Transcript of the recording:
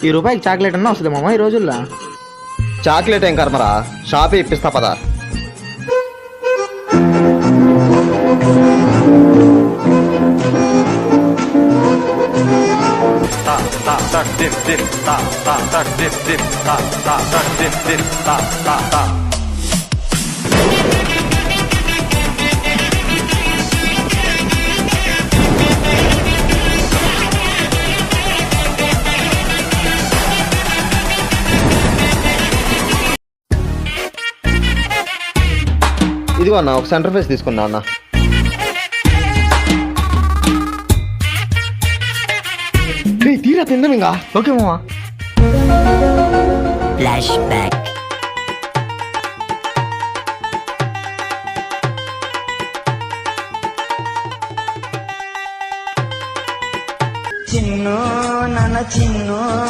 ఈ రూపాయికి చాక్లెట్ అన్నా వస్తుంది మామ ఈ రోజుల్లో. చాక్లెట్ ఏం కర్మరా, షాపే ఇప్పిస్తా పదా. ఇదిగో అన్న, ఒక సెంటర్ ఫేస్ తీసుకున్నా అన్న. తీరా తిందాం ఇంకా. ఓకే మామ. Flash back. చిన్నో నన్న చిన్నో